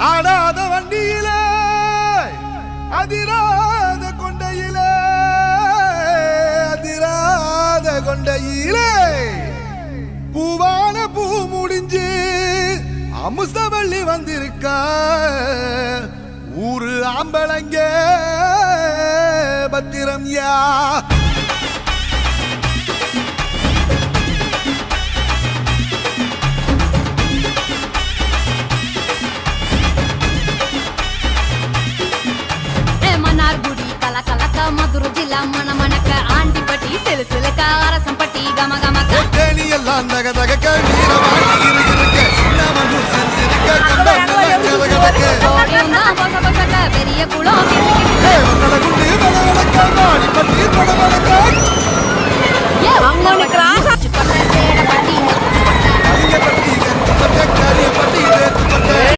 ஆடாத வண்டியிலே அதிராத கொண்டையிலே அதிராத கொண்டையிலே பூவான பூ முடிஞ்சு அமுசவள்ளி வந்திருக்க ஊரு ஆம்பளங்க பத்திரம் யா மதுரை ஜில்லா மன மணக்க ஆண்டிப்பட்டி சிலுசிலுக்க அரசம்பட்டி கம கமக்க தேனி எல்லாம் தக தக